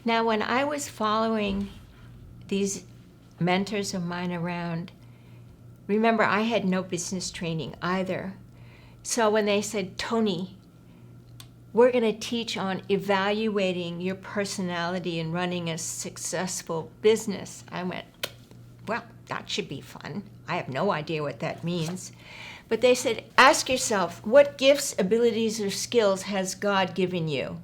Now, when I was following these mentors of mine around, remember, I had no business training either. So when they said, Toni, we're going to teach on evaluating your personality and running a successful business, I went, well, that should be fun. I have no idea what that means. But they said, ask yourself, what gifts, abilities, or skills has God given you?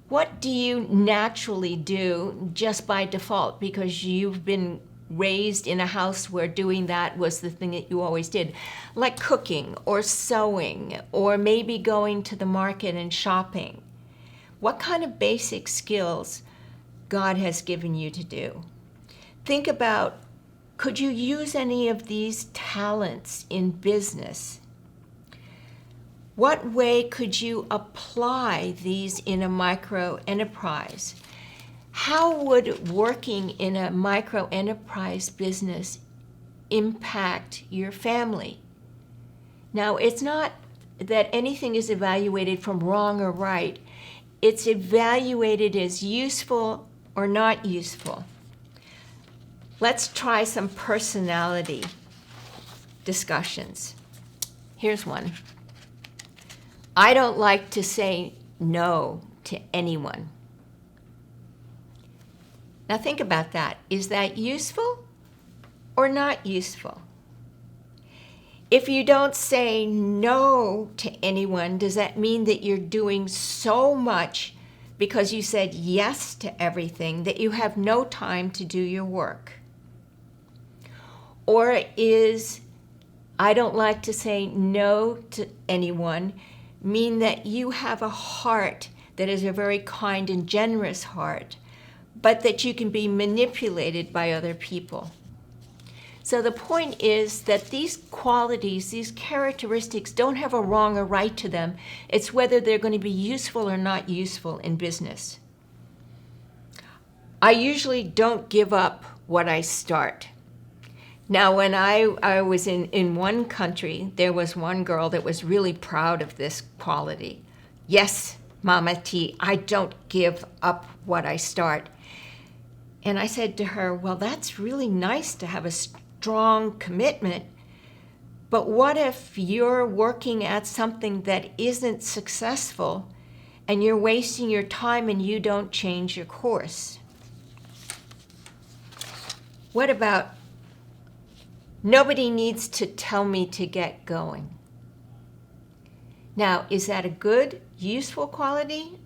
What do you naturally do just by default because you've been raised in a house where doing that was the thing that you always did, like cooking or sewing or maybe going to the market and shopping? What kind of basic skills God has given you to do? Think about, could you use any of these talents in business? What way could you apply these in a micro enterprise? How would working in a micro enterprise business impact your family? Now, it's not that anything is evaluated from wrong or right. It's evaluated as useful or not useful. Let's try some personality discussions. Here's one. I don't like to say no to anyone. Now think about that. Is that useful or not useful? If you don't say no to anyone, does that mean that you're doing so much because you said yes to everything that you have no time to do your work? Or is I don't like to say no to anyone mean that you have a heart that is a very kind and generous heart, but that you can be manipulated by other people? So the point is that these qualities, these characteristics don't have a wrong or right to them. It's whether they're going to be useful or not useful in business. I usually don't give up what I start. Now, when I was in one country, there was one girl that was really proud of this quality. Yes, Mama T, I don't give up what I start. And I said to her, well, that's really nice to have a strong commitment, but what if you're working at something that isn't successful and you're wasting your time and you don't change your course? What about, nobody needs to tell me to get going? Now, is that a good, useful quality?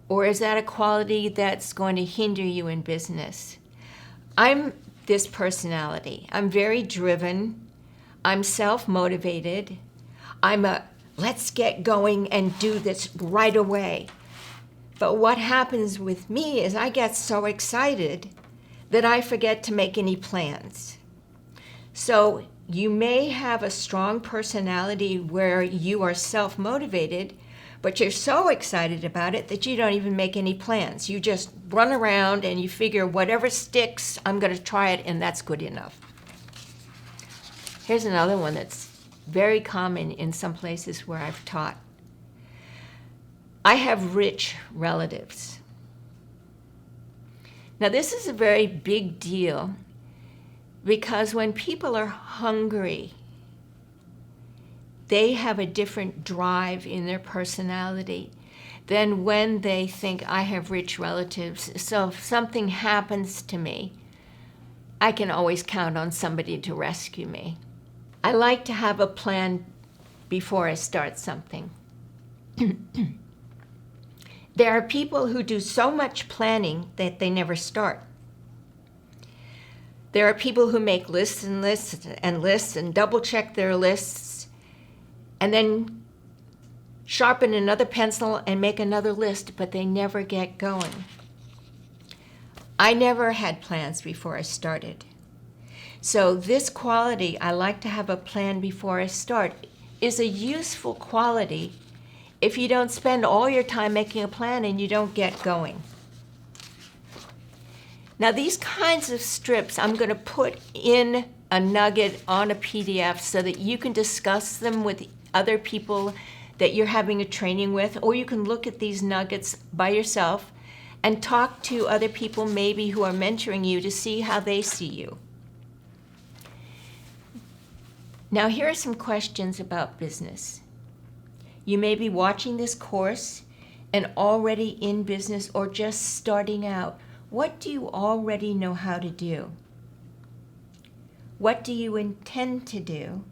Or is that a quality that's going to hinder you in business? I'm this personality. I'm very driven. I'm self-motivated. I'm a, let's get going and do this right away. But what happens with me is I get so excited that I forget to make any plans. So you may have a strong personality where you are self-motivated, but you're so excited about it that you don't even make any plans. You just run around and you figure whatever sticks, I'm going to try it, and that's good enough. Here's another one that's very common in some places where I've taught. I have rich relatives. Now, this is a very big deal because when people are hungry, they have a different drive in their personality than when they think, I have rich relatives, so if something happens to me, I can always count on somebody to rescue me. I like to have a plan before I start something. There are people who do so much planning that they never start. There are people who make lists and lists and lists and double check their lists and then sharpen another pencil and make another list, but they never get going. I never had plans before I started. So this quality, I like to have a plan before I start, is a useful quality if you don't spend all your time making a plan and you don't get going. Now these kinds of strips, I'm going to put in a nugget on a PDF so that you can discuss them with other people that you're having a training with, or you can look at these nuggets by yourself and talk to other people maybe who are mentoring you to see how they see you. Now, here are some questions about business. You may be watching this course and already in business or just starting out. What do you already know how to do? What do you intend to do?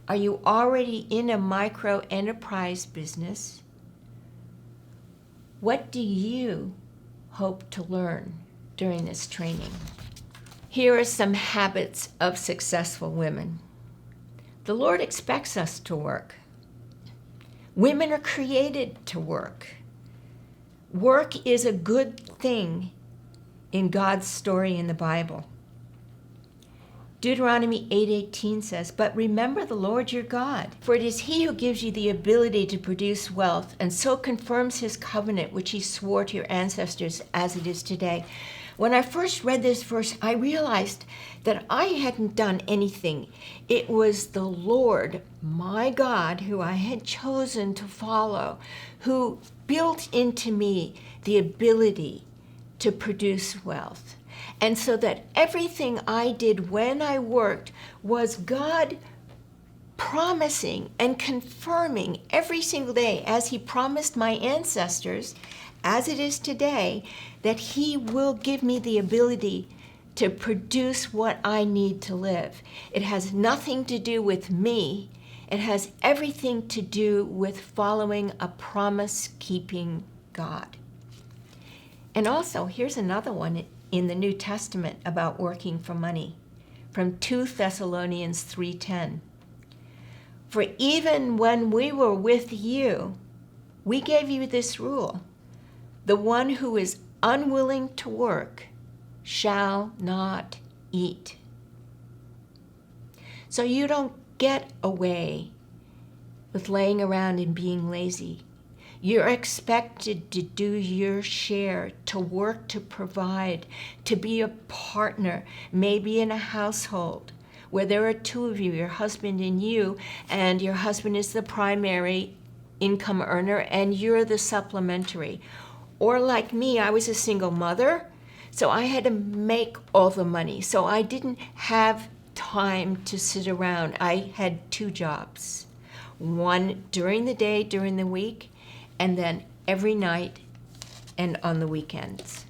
Are you already in a micro enterprise business? What do you hope to learn during this training? Here are some habits of successful women. The Lord expects us to work. Women are created to work. Work is a good thing in God's story in the Bible. Deuteronomy 8:18 says, "But remember the Lord your God, for it is he who gives you the ability to produce wealth and so confirms his covenant which he swore to your ancestors as it is today." When I first read this verse, I realized that I hadn't done anything. It was the Lord, my God, who I had chosen to follow, who built into me the ability to produce wealth. And so that everything I did when I worked was God promising and confirming every single day, as he promised my ancestors, as it is today, that he will give me the ability to produce what I need to live. It has nothing to do with me. It has everything to do with following a promise-keeping God. And also, here's another one in the New Testament about working for money, from 2 Thessalonians 3:10. "For even when we were with you, we gave you this rule: the one who is unwilling to work shall not eat." So you don't get away with laying around and being lazy. You're expected to do your share, to work, to provide, to be a partner, maybe in a household where there are two of you, your husband and you, and your husband is the primary income earner and you're the supplementary. Or like me, I was a single mother, so I had to make all the money. So I didn't have time to sit around. I had 2 jobs, one during the day, during the week, and then every night and on the weekends.